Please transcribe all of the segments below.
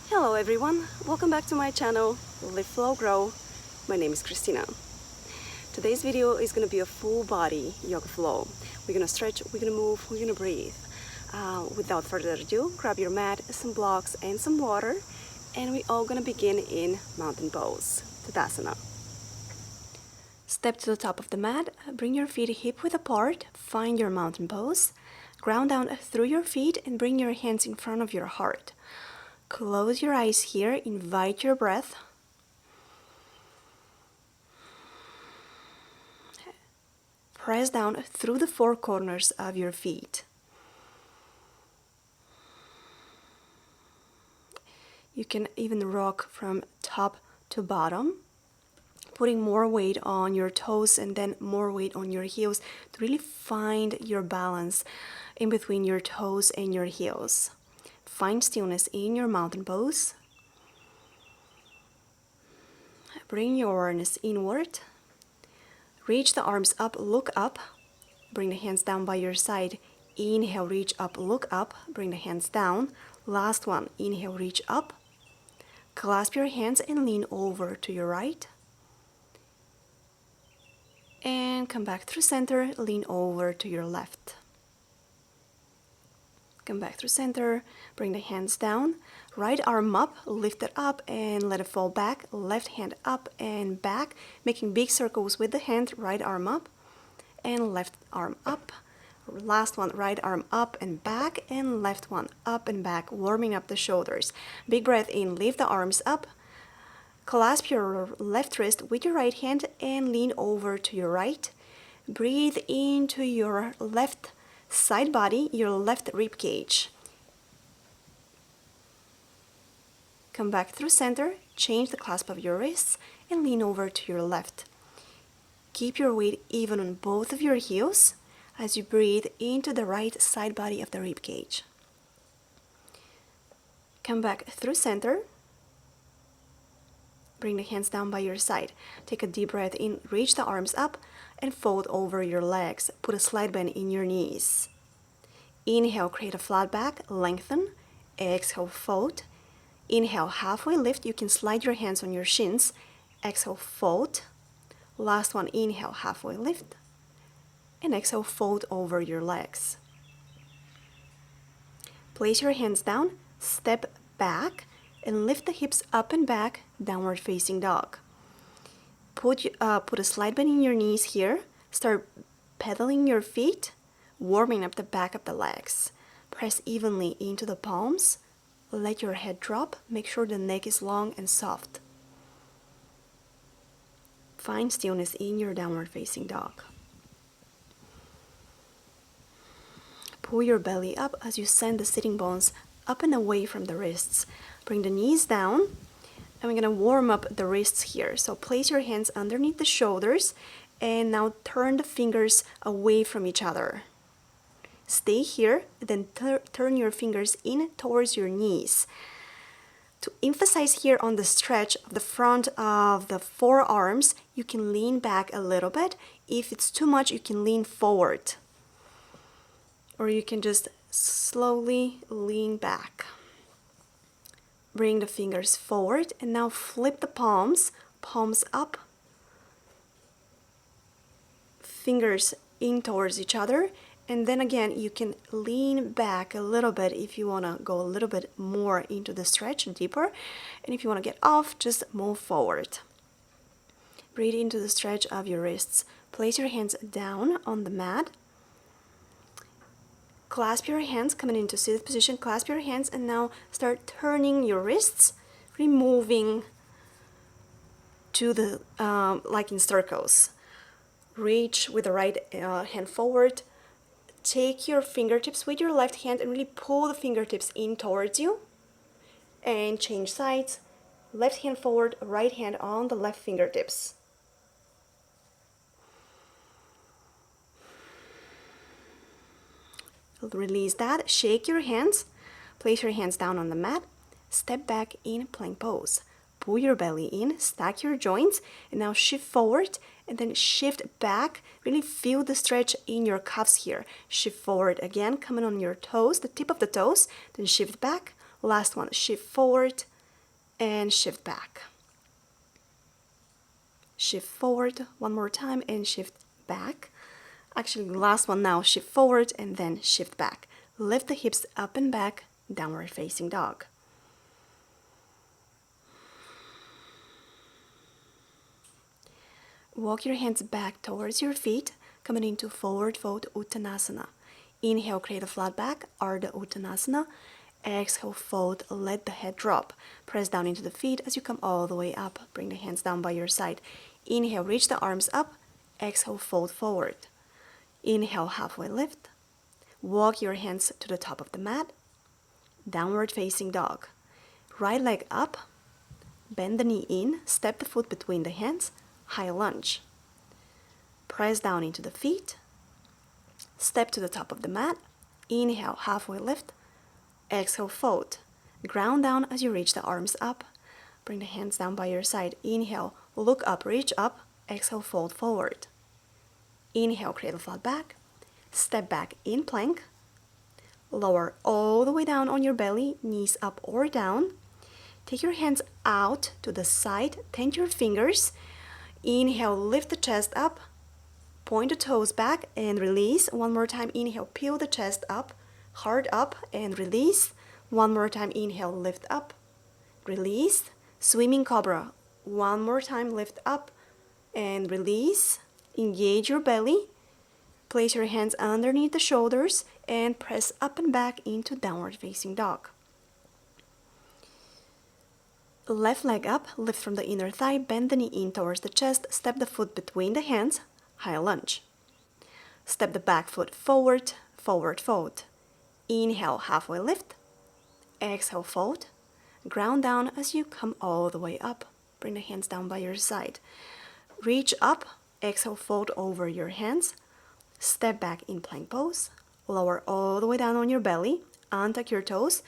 Hello everyone, welcome back to my channel, Live, Flow, Grow. My name is Christina. Today's video is going to be a full body yoga flow. We're going to stretch, we're going to move, we're going to breathe. Without further ado, grab your mat, some blocks and some water, and we're all going to begin in mountain pose, Tadasana. Step to the top of the mat, bring your feet hip width apart, find your mountain pose, ground down through your feet and bring your hands in front of your heart. Close your eyes here, invite your breath. Press down through the four corners of your feet. You can even rock from top to bottom, putting more weight on your toes and then more weight on your heels to really find your balance in between your toes and your heels. Find stillness in your mountain pose. Bring your awareness inward. Reach the arms up, look up. Bring the hands down by your side. Inhale, reach up, look up. Bring the hands down. Last one, inhale, reach up. Clasp your hands and lean over to your right. And come back through center, lean over to your left. Come back through center, bring the hands down, right arm up, lift it up and let it fall back, left hand up and back, making big circles with the hand, right arm up and left arm up. Last one, right arm up and back and left one up and back, warming up the shoulders. Big breath in, lift the arms up, clasp your left wrist with your right hand and lean over to your right. Breathe into your left side body, your left rib cage. Come back through center, change the clasp of your wrists and lean over to your left. Keep your weight even on both of your heels as you breathe into the right side body of the rib cage. Come back through center. Bring the hands down by your side. Take a deep breath in, reach the arms up and fold over your legs. Put a slight bend in your knees. Inhale, create a flat back, lengthen. Exhale, fold. Inhale, halfway lift. You can slide your hands on your shins. Exhale, fold. Last one, inhale, halfway lift. And exhale, fold over your legs. Place your hands down, step back, and lift the hips up and back, downward facing dog. Put a slight bend in your knees here. Start pedaling your feet, warming up the back of the legs. Press evenly into the palms. Let your head drop. Make sure the neck is long and soft. Find stillness in your downward facing dog. Pull your belly up as you send the sitting bones up and away from the wrists. Bring the knees down. And we're going to warm up the wrists here. So place your hands underneath the shoulders and now turn the fingers away from each other. Stay here, then turn your fingers in towards your knees. To emphasize here on the stretch of the front of the forearms, you can lean back a little bit. If it's too much, you can lean forward. Or you can just slowly lean back. Bring the fingers forward and now flip the palms, palms up, fingers in towards each other, and then again you can lean back a little bit if you want to go a little bit more into the stretch, deeper, and if you want to get off, just move forward. Breathe into the stretch of your wrists. Place your hands down on the mat. Clasp your hands, coming into seated position, clasp your hands and now start turning your wrists, removing to the, like in circles. Reach with the right hand forward. Take your fingertips with your left hand and really pull the fingertips in towards you. And change sides. Left hand forward, right hand on the left fingertips. Release that, shake your hands, place your hands down on the mat, step back in plank pose. Pull your belly in, stack your joints, and now shift forward and then shift back. Really feel the stretch in your calves here. Shift forward again, coming on your toes, the tip of the toes, then shift back. Last one, shift forward, and shift back. Shift forward one more time and shift back. Actually, the last one now, shift forward and then shift back. Lift the hips up and back, downward facing dog. Walk your hands back towards your feet, coming into forward fold Uttanasana. Inhale, create a flat back, Ardha Uttanasana. Exhale, fold, let the head drop. Press down into the feet as you come all the way up. Bring the hands down by your side. Inhale, reach the arms up. Exhale, fold forward. Inhale, halfway lift. Walk your hands to the top of the mat. Downward facing dog. Right leg up. Bend the knee in. Step the foot between the hands. High lunge. Press down into the feet. Step to the top of the mat. Inhale, halfway lift. Exhale, fold. Ground down as you reach the arms up. Bring the hands down by your side. Inhale, look up, reach up. Exhale, fold forward. Inhale, create a flat back. Step back in plank. Lower all the way down on your belly, knees up or down. Take your hands out to the side. Tend your fingers. Inhale, lift the chest up. Point the toes back and release. One more time. Inhale, peel the chest up. Hard up and release. One more time. Inhale, lift up. Release. Swimming cobra. One more time. Lift up and release. Engage your belly. Place your hands underneath the shoulders and press up and back into downward facing dog. Left leg up, lift from the inner thigh, bend the knee in towards the chest, step the foot between the hands, high lunge. Step the back foot forward, forward fold. Inhale, halfway lift. Exhale, fold. Ground down as you come all the way up. Bring the hands down by your side. Reach up, exhale, fold over your hands. Step back in plank pose. Lower all the way down on your belly. Untuck your toes.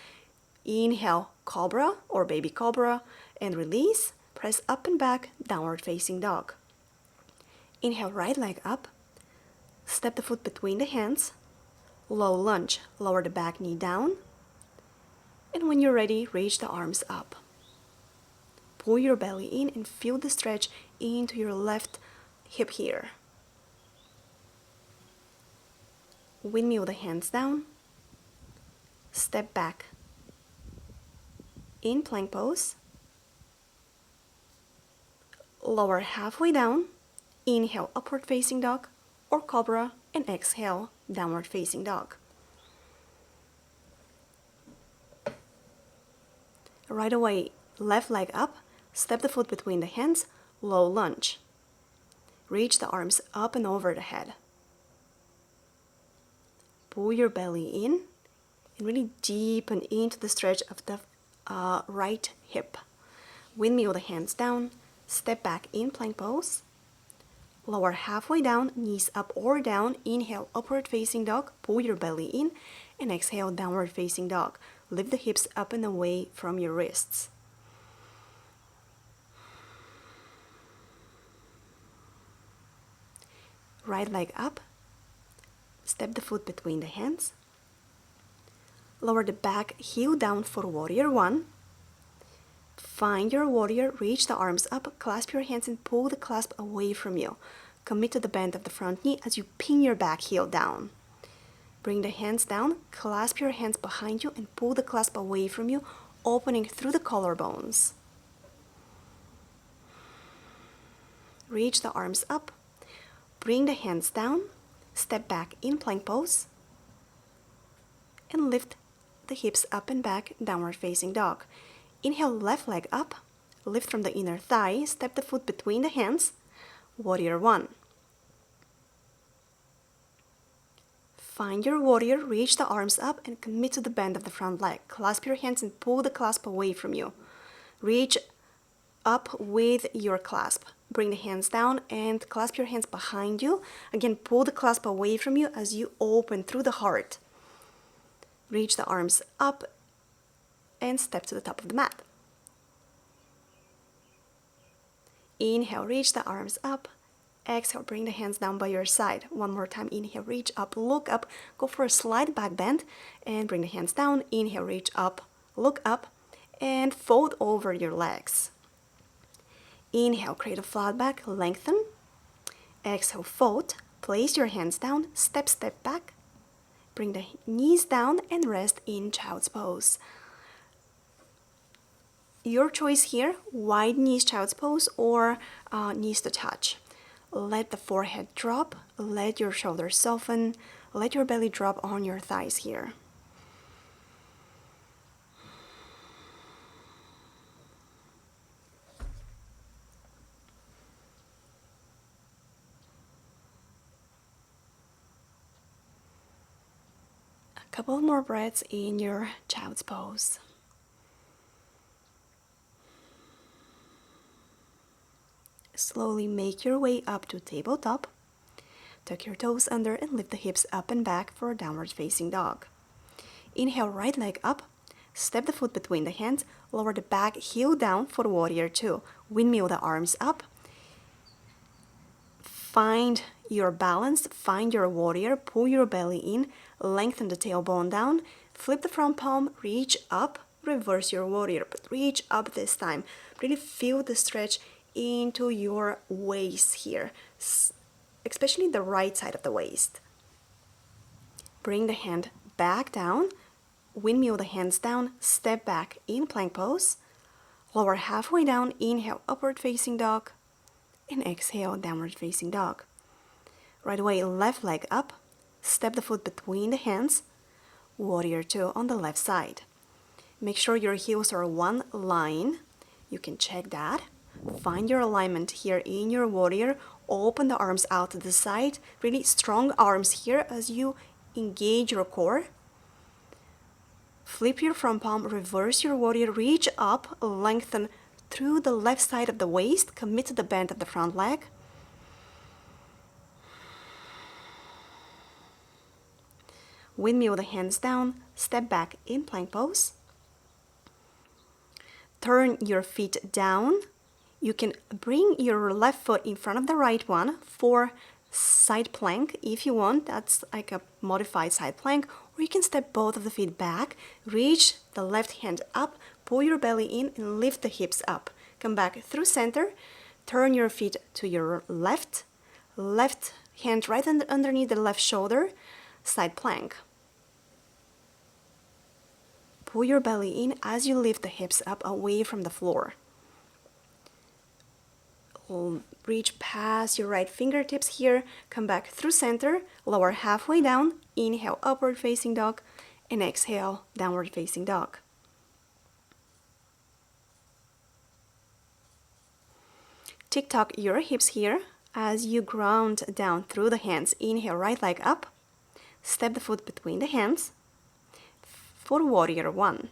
Inhale, cobra or baby cobra, and release. Press up and back, downward facing dog. Inhale, right leg up. Step the foot between the hands. Low lunge, lower the back knee down. And when you're ready, reach the arms up. Pull your belly in and feel the stretch into your left hip here. Windmill the hands down. Step back in plank pose. Lower halfway down. Inhale, upward facing dog or cobra, and exhale, downward facing dog. Right away, left leg up, step the foot between the hands, low lunge. Reach the arms up and over the head. Pull your belly in and really deepen into the stretch of the right hip. Windmill the hands down, step back in plank pose. Lower halfway down, knees up or down. Inhale, upward facing dog, pull your belly in, and exhale, downward facing dog. Lift the hips up and away from your wrists. Right leg up, step the foot between the hands. Lower the back heel down for warrior one. Find your warrior, reach the arms up, clasp your hands and pull the clasp away from you. Commit to the bend of the front knee as you pin your back heel down. Bring the hands down, clasp your hands behind you and pull the clasp away from you, opening through the collarbones. Reach the arms up, bring the hands down, step back in plank pose, and lift the hips up and back, downward facing dog. Inhale, left leg up, lift from the inner thigh, step the foot between the hands, warrior one. Find your warrior, reach the arms up and commit to the bend of the front leg. Clasp your hands and pull the clasp away from you. Reach up with your clasp. Bring the hands down and clasp your hands behind you. Again, pull the clasp away from you as you open through the heart. Reach the arms up and step to the top of the mat. Inhale, reach the arms up. Exhale, bring the hands down by your side. One more time. Inhale, reach up, look up. Go for a slight back bend and bring the hands down. Inhale, reach up, look up. and fold over your legs. Inhale, create a flat back, lengthen. Exhale, fold. Place your hands down, step back. Bring the knees down and rest in child's pose. Your choice here, wide knees, child's pose, or knees to touch. Let the forehead drop, let your shoulders soften, let your belly drop on your thighs here. A couple more breaths in your child's pose. Slowly make your way up to tabletop. Tuck your toes under and lift the hips up and back for a downward facing dog. Inhale, right leg up. Step the foot between the hands. Lower the back heel down for warrior two. Windmill the arms up. Find your balance, find your warrior, pull your belly in, lengthen the tailbone down, flip the front palm, reach up, reverse your warrior, but reach up this time. Really feel the stretch into your waist here, especially the right side of the waist. Bring the hand back down, windmill the hands down, step back in plank pose, lower halfway down, inhale, upward facing dog, and exhale, downward facing dog. Right away, left leg up, step the foot between the hands, warrior two on the left side. Make sure your heels are one line. You can check that. Find your alignment here in your warrior. Open the arms out to the side. Really strong arms here as you engage your core. Flip your front palm, reverse your warrior, reach up, lengthen through the left side of the waist, commit to the bend of the front leg. Windmill the hands down, step back in plank pose. Turn your feet down. You can bring your left foot in front of the right one for side plank if you want. That's like a modified side plank. Or you can step both of the feet back, reach the left hand up, pull your belly in and lift the hips up. Come back through center, turn your feet to your left, left hand right underneath the left shoulder, side plank. Pull your belly in as you lift the hips up away from the floor. Reach past your right fingertips here, come back through center, lower halfway down, inhale, upward facing dog, and exhale, downward facing dog. Tick-tock your hips here as you ground down through the hands. Inhale, right leg up, step the foot between the hands for warrior one.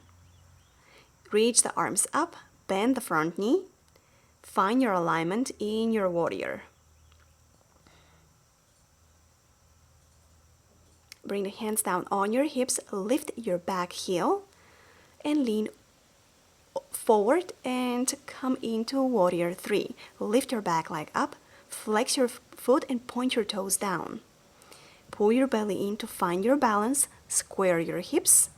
Reach the arms up, bend the front knee, find your alignment in your warrior. Bring the hands down on your hips, lift your back heel, and lean forward and come into warrior three. Lift your back leg up, flex your foot and point your toes down. Pull your belly in to find your balance, square your hips.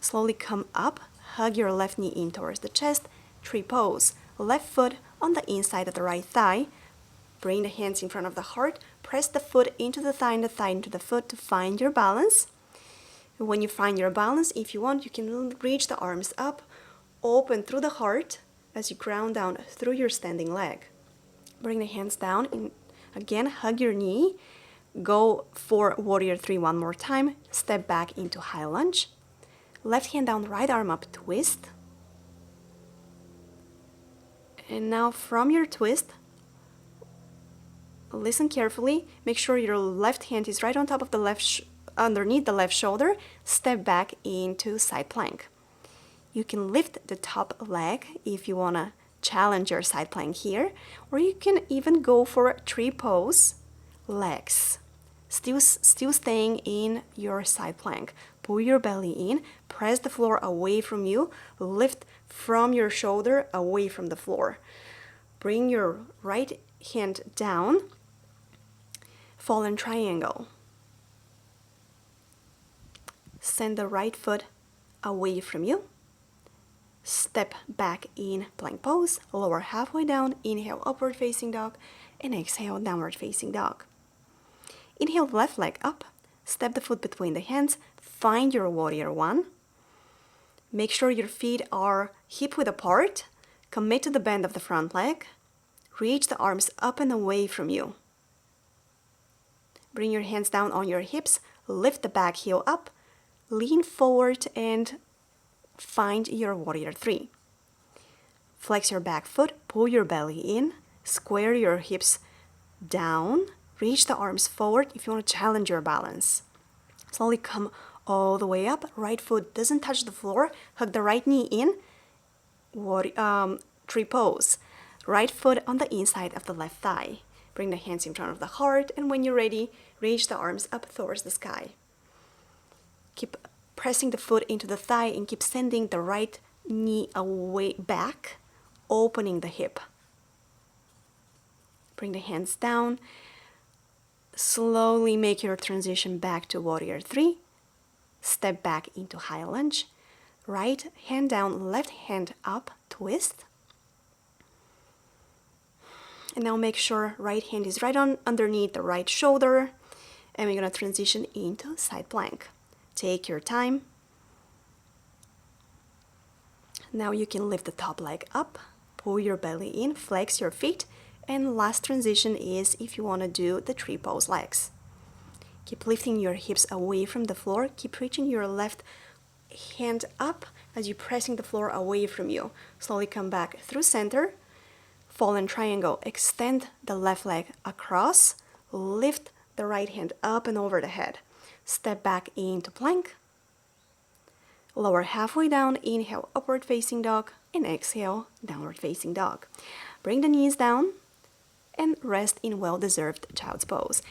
Slowly come up, hug your left knee in towards the chest, tree pose. Left foot on the inside of the right thigh. Bring the hands in front of the heart. Press the foot into the thigh and the thigh into the foot to find your balance. When you find your balance, if you want, you can reach the arms up, open through the heart as you ground down through your standing leg. Bring the hands down and again hug your knee. Go for warrior three one more time. Step back into high lunge. Left hand down, right arm up, twist. And now from your twist, listen carefully. Make sure your left hand is right on top of the left, underneath the left shoulder. Step back into side plank. You can lift the top leg if you want to challenge your side plank here, or you can even go for a tree pose, legs. Still staying in your side plank. Pull your belly in, press the floor away from you, lift from your shoulder away from the floor. Bring your right hand down, fallen triangle. Send the right foot away from you. Step back in plank pose, lower halfway down, inhale upward facing dog, and exhale downward facing dog. Inhale left leg up, step the foot between the hands, find your warrior one. Make sure your feet are hip width apart, commit to the bend of the front leg, reach the arms up and away from you. Bring your hands down on your hips, lift the back heel up, lean forward and find your warrior three. Flex your back foot, pull your belly in, square your hips down, reach the arms forward if you want to challenge your balance. Slowly come all the way up, right foot doesn't touch the floor, hug the right knee in, tree pose. Right foot on the inside of the left thigh. Bring the hands in front of the heart, and when you're ready, reach the arms up towards the sky. Keep pressing the foot into the thigh and keep sending the right knee away back, opening the hip. Bring the hands down. Slowly make your transition back to warrior three. Step back into high lunge. Right hand down, left hand up, twist. And now make sure right hand is right on underneath the right shoulder. And we're going to transition into side plank. Take your time. Now you can lift the top leg up, pull your belly in, flex your feet. And last transition is if you want to do the tree pose legs. Keep lifting your hips away from the floor. Keep reaching your left hand up as you're pressing the floor away from you. Slowly come back through center. Fallen triangle. Extend the left leg across. Lift the right hand up and over the head. Step back into plank. Lower halfway down. Inhale, upward facing dog. And exhale, downward facing dog. Bring the knees down and rest in well-deserved child's pose.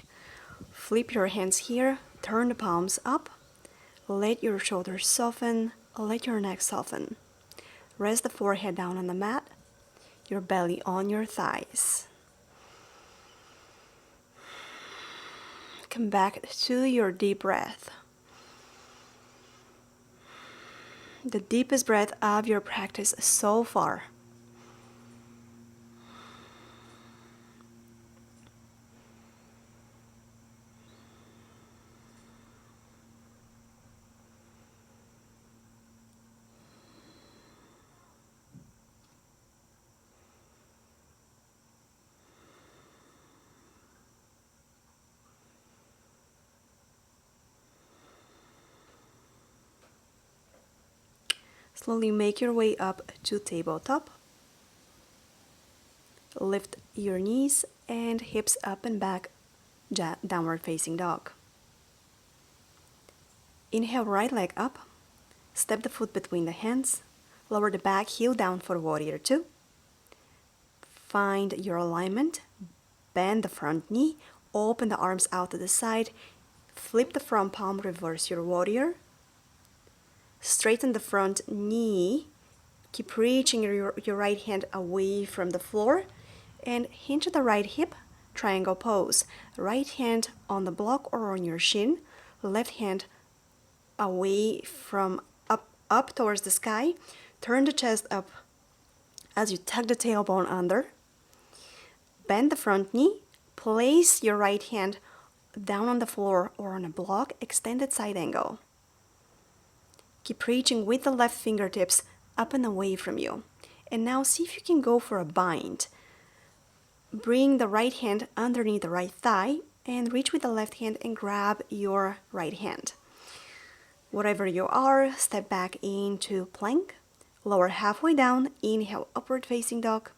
Flip your hands here. Turn the palms up. Let your shoulders soften. Let your neck soften. Rest the forehead down on the mat. Your belly on your thighs. Come back to your deep breath. The deepest breath of your practice so far. Slowly make your way up to tabletop. Lift your knees and hips up and back, downward facing dog. Inhale, right leg up. Step the foot between the hands. Lower the back heel down for warrior two. Find your alignment. Bend the front knee. Open the arms out to the side. Flip the front palm, reverse your warrior. Straighten the front knee. Keep reaching your right hand away from the floor. And hinge the right hip, triangle pose. Right hand on the block or on your shin. Left hand away from up towards the sky. Turn the chest up as you tuck the tailbone under. Bend the front knee. Place your right hand down on the floor or on a block. Extended side angle. Keep reaching with the left fingertips up and away from you. And now see if you can go for a bind. Bring the right hand underneath the right thigh and reach with the left hand and grab your right hand. Whatever you are, step back into plank. Lower halfway down, inhale, upward facing dog.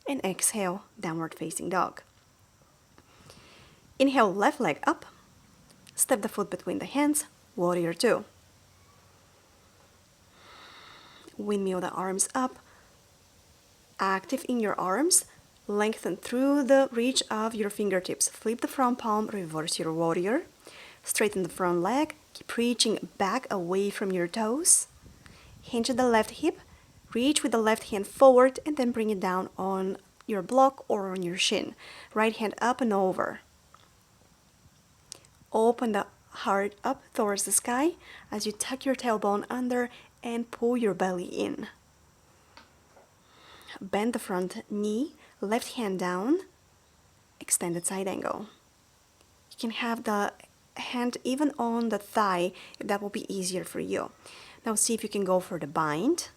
And exhale, downward facing dog. Inhale, left leg up. Step the foot between the hands, warrior two. Windmill the arms up, active in your arms, lengthen through the reach of your fingertips. Flip the front palm, reverse your warrior, straighten the front leg, keep reaching back away from your toes, hinge the left hip, reach with the left hand forward and then bring it down on your block or on your shin. Right hand up and over. Open the heart up towards the sky as you tuck your tailbone under and pull your belly in. Bend the front knee, left hand down, extended side angle. You can have the hand even on the thigh if that will be easier for you. Now see if you can go for the bind.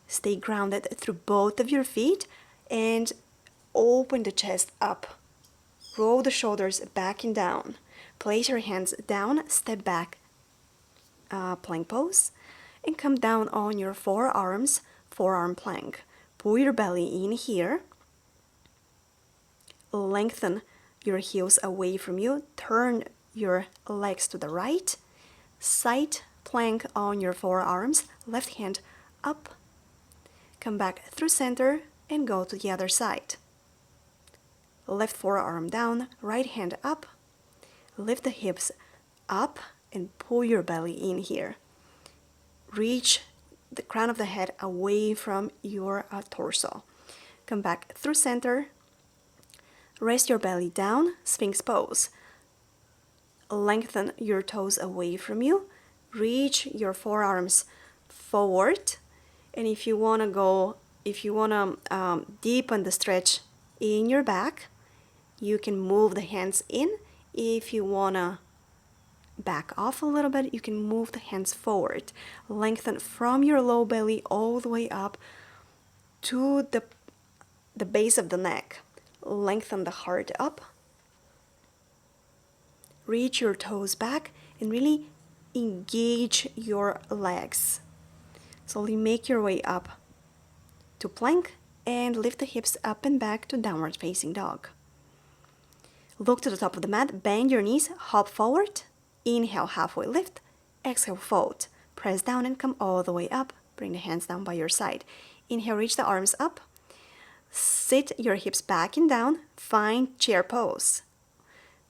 Stay grounded through both of your feet and open the chest up. Roll the shoulders back and down. Place your hands down, step back, plank pose, and come down on your forearms, forearm plank. Pull your belly in here. Lengthen your heels away from you. Turn your legs to the right. Side plank on your forearms. Left hand up. Come back through center and go to the other side. Left forearm down, right hand up. Lift the hips up and pull your belly in here. Reach the crown of the head away from your torso. Come back through center. Rest your belly down, Sphinx pose. Lengthen your toes away from you. Reach your forearms forward. And if you want to deepen the stretch in your back, you can move the hands in. If you want to back off a little bit, you can move the hands forward. Lengthen from your low belly all the way up to the base of the neck. Lengthen the heart up. Reach your toes back and really engage your legs. Slowly make your way up to plank and lift the hips up and back to downward facing dog. Look to the top of the mat, bend your knees, hop forward. Inhale, halfway lift. Exhale, fold. Press down and come all the way up. Bring the hands down by your side. Inhale, reach the arms up. Sit your hips back and down. Find chair pose.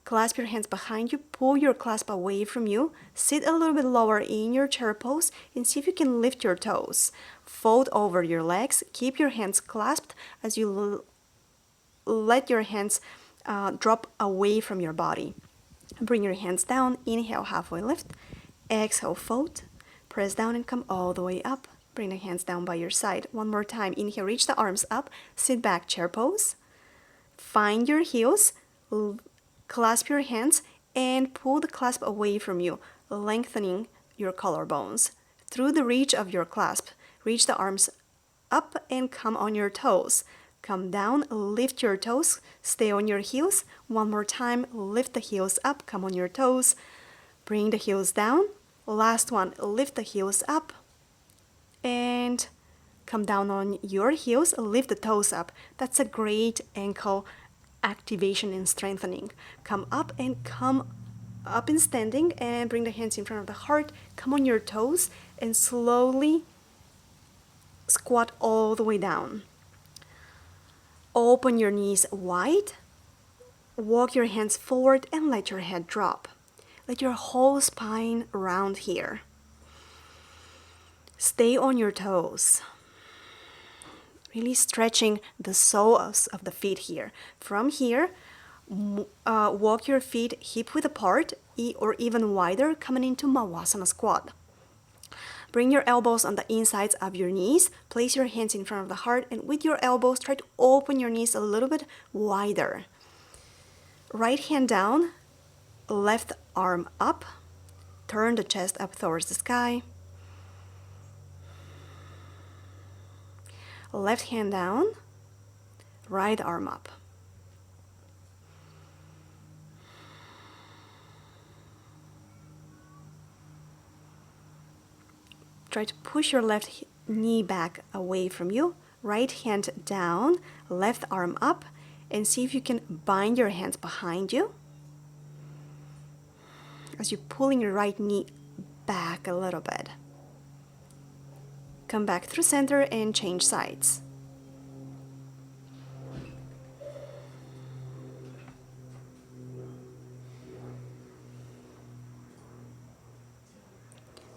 Clasp your hands behind you. Pull your clasp away from you. Sit a little bit lower in your chair pose and see if you can lift your toes. Fold over your legs. Keep your hands clasped as you let your hands drop away from your body. Bring your hands down. Inhale, halfway lift. Exhale, fold. Press down and come all the way up. Bring the hands down by your side. One more time. Inhale, reach the arms up. Sit back, chair pose. Find your heels. Clasp your hands and pull the clasp away from you, lengthening your collarbones. Through the reach of your clasp, reach the arms up and come on your toes. Come down, lift your toes, stay on your heels. One more time, lift the heels up, come on your toes. Bring the heels down. Last one, lift the heels up and come down on your heels, lift the toes up. That's a great ankle activation and strengthening. Come up and come up in standing and bring the hands in front of the heart. Come on your toes and slowly squat all the way down. Open your knees wide. Walk your hands forward and let your head drop. Let your whole spine round here. Stay on your toes. Really stretching the soles of the feet here. From here, walk your feet hip width apart or even wider, coming into Malasana squat. Bring your elbows on the insides of your knees. Place your hands in front of the heart, and with your elbows, try to open your knees a little bit wider. Right hand down, left arm up. Turn the chest up towards the sky. Left hand down, right arm up. Try to push your left knee back away from you. Right hand down, left arm up, and see if you can bind your hands behind you as you're pulling your right knee back a little bit. Come back through center and change sides.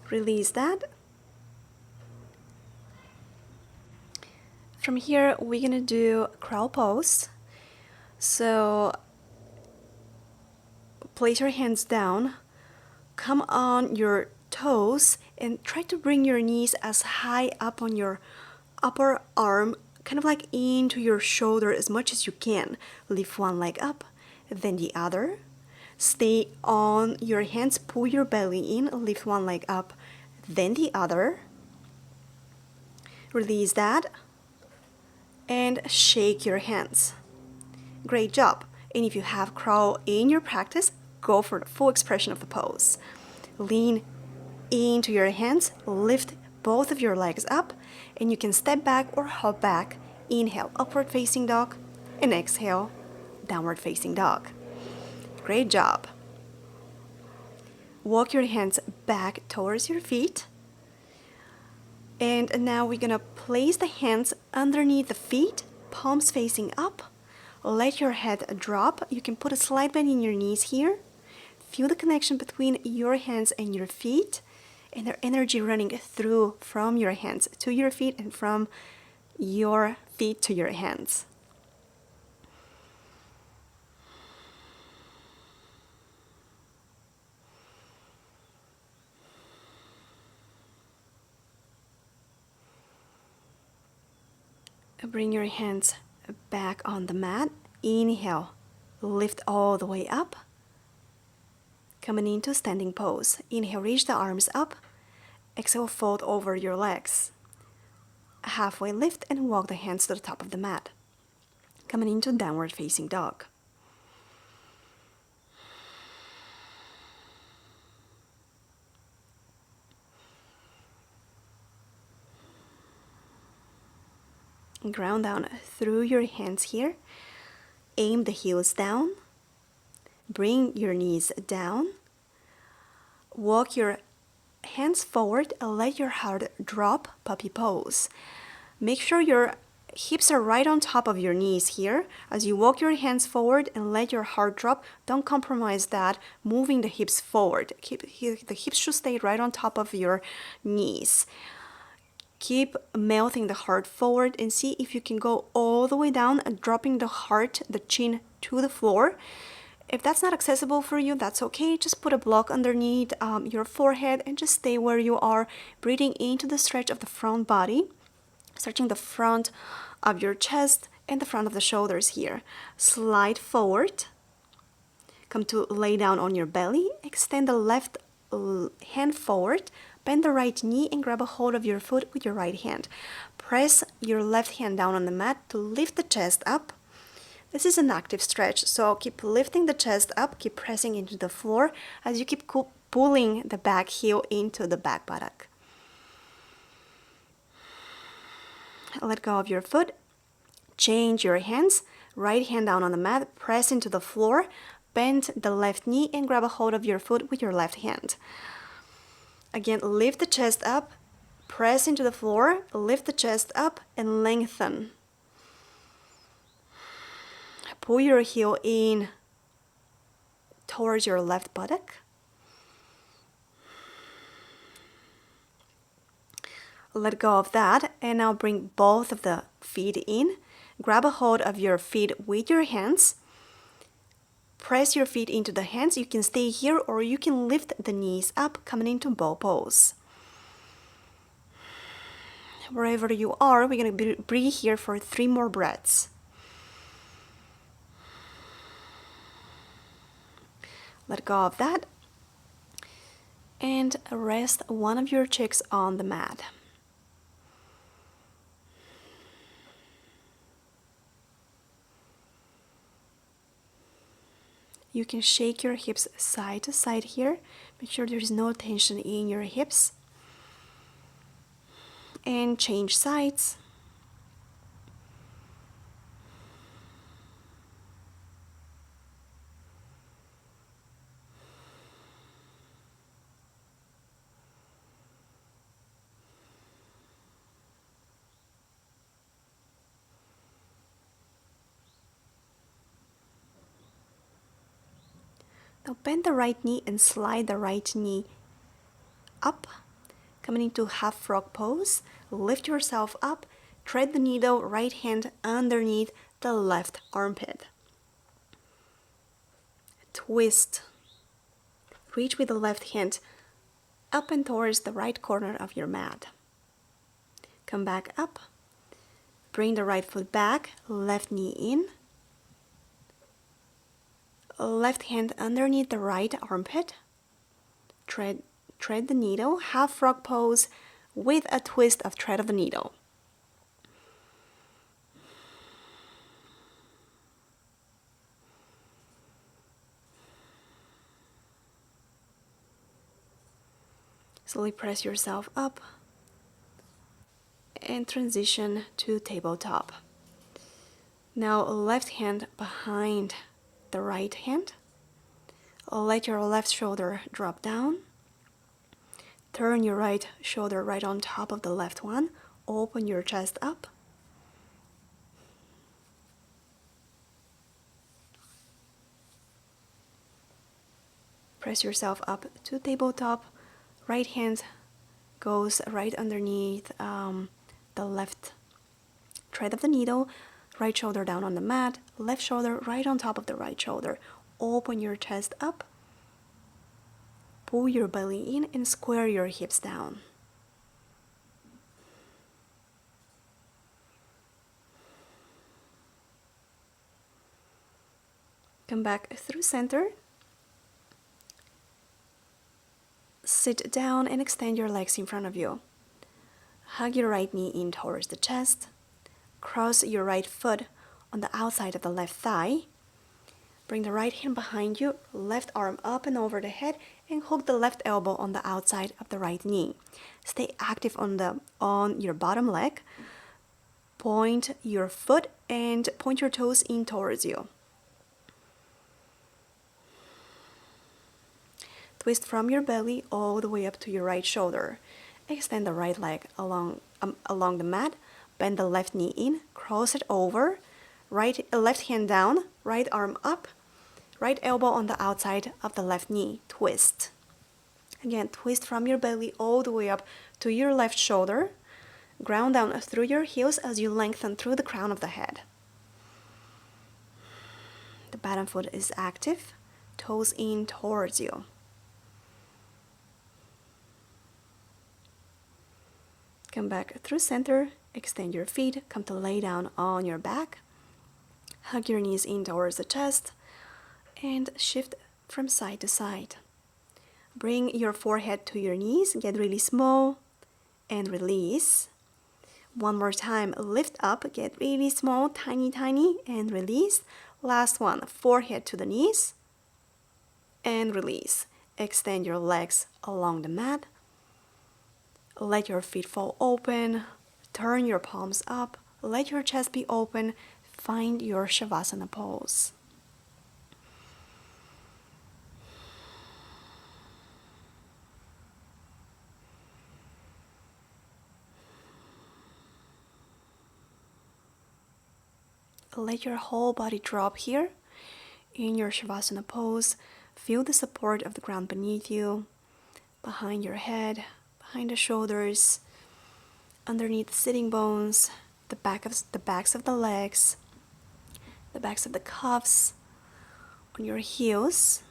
Release that. From here, we're gonna do crow pose. So place your hands down, come on your toes and try to bring your knees as high up on your upper arm, kind of like into your shoulder as much as you can. Lift one leg up, then the other. Stay on your hands, pull your belly in, lift one leg up, then the other. Release that and shake your hands. Great job. And if you have crawl in your practice, go for the full expression of the pose. Lean into your hands, lift both of your legs up, and you can step back or hop back. Inhale, upward facing dog, and exhale, downward facing dog. Great job. Walk your hands back towards your feet. And now we're gonna place the hands underneath the feet, palms facing up. Let your head drop. You can put a slight bend in your knees here. Feel the connection between your hands and your feet, and their energy running through from your hands to your feet and from your feet to your hands. Bring your hands back on the mat. Inhale, lift all the way up. Coming into standing pose. Inhale, reach the arms up. Exhale, fold over your legs. Halfway lift and walk the hands to the top of the mat. Coming into downward facing dog. Ground down through your hands here. Aim the heels down. Bring your knees down. Walk your hands forward and let your heart drop, puppy pose. Make sure your hips are right on top of your knees here. As you walk your hands forward and let your heart drop, don't compromise that, moving the hips forward. The hips should stay right on top of your knees. Keep melting the heart forward and see if you can go all the way down and dropping the heart, the chin to the floor. If that's not accessible for you, that's okay. Just put a block underneath your forehead and just stay where you are, breathing into the stretch of the front body, stretching the front of your chest and the front of the shoulders here. Slide forward. Come to lay down on your belly. Extend the left hand forward. Bend the right knee and grab a hold of your foot with your right hand. Press your left hand down on the mat to lift the chest up. This is an active stretch, so keep lifting the chest up, keep pressing into the floor as you keep pulling the back heel into the back buttock. Let go of your foot. Change your hands. Right hand down on the mat, press into the floor, bend the left knee and grab a hold of your foot with your left hand. Again, lift the chest up, press into the floor, lift the chest up and lengthen. Pull your heel in towards your left buttock. Let go of that and now bring both of the feet in. Grab a hold of your feet with your hands. Press your feet into the hands. You can stay here or you can lift the knees up, coming into bow pose. Wherever you are, we're going to breathe here for 3 more breaths. Let go of that and rest one of your cheeks on the mat. You can shake your hips side to side here. Make sure there is no tension in your hips. And change sides. Now bend the right knee and slide the right knee up, coming into half frog pose. Lift yourself up, thread the needle, right hand underneath the left armpit. Twist. Reach with the left hand up and towards the right corner of your mat. Come back up. Bring the right foot back, left knee in. Left hand underneath the right armpit. Tread the needle, half frog pose with a twist of thread of the needle. Slowly press yourself up and transition to tabletop. Now left hand behind the right hand. Let your left shoulder drop down. Turn your right shoulder right on top of the left one. Open your chest up. Press yourself up to tabletop. Right hand goes right underneath the left thread of the needle. Right shoulder down on the mat. Left shoulder right on top of the right shoulder. Open your chest up. Pull your belly in and square your hips down. Come back through center. Sit down and extend your legs in front of you. Hug your right knee in towards the chest. Cross your right foot on the outside of the left thigh. Bring the right hand behind you, left arm up and over the head, and hook the left elbow on the outside of the right knee. Stay active on your bottom leg. Point your foot and point your toes in towards you. Twist from your belly all the way up to your right shoulder. Extend the right leg along the mat. Bend the left knee in, cross it over. Left hand down, right arm up. Right elbow on the outside of the left knee. Twist. Again, twist from your belly all the way up to your left shoulder. Ground down through your heels as you lengthen through the crown of the head. The bottom foot is active. Toes in towards you. Come back through center. Extend your feet. Come to lay down on your back. Hug your knees in towards the chest. And shift from side to side. Bring your forehead to your knees. Get really small. And release. One more time. Lift up. Get really small. Tiny, tiny. And release. Last one. Forehead to the knees. And release. Extend your legs along the mat. Let your feet fall open. Turn your palms up. Let your chest be open. Find your Shavasana pose. Let your whole body drop here in your Shavasana pose. Feel the support of the ground beneath you, behind your head, behind the shoulders, underneath the sitting bones, the backs of the legs, the backs of the calves, on your heels.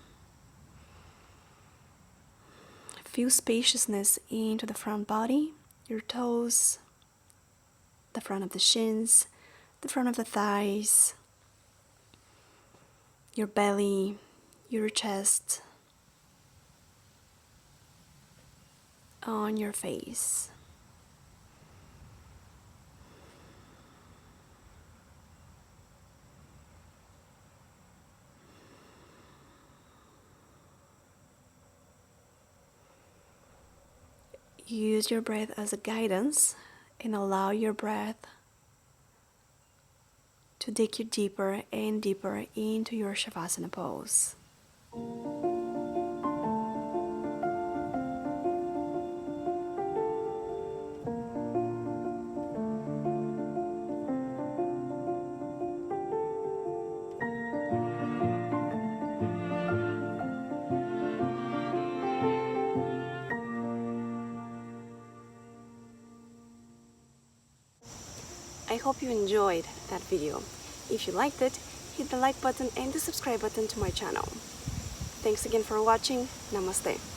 Feel spaciousness into the front body, your toes, the front of the shins, the front of the thighs, your belly, your chest, on your face. Use your breath as a guidance and allow your breath to take you deeper and deeper into your Shavasana pose. I hope you enjoyed that video. If you liked it, hit the like button and the subscribe button to my channel. Thanks again for watching. Namaste.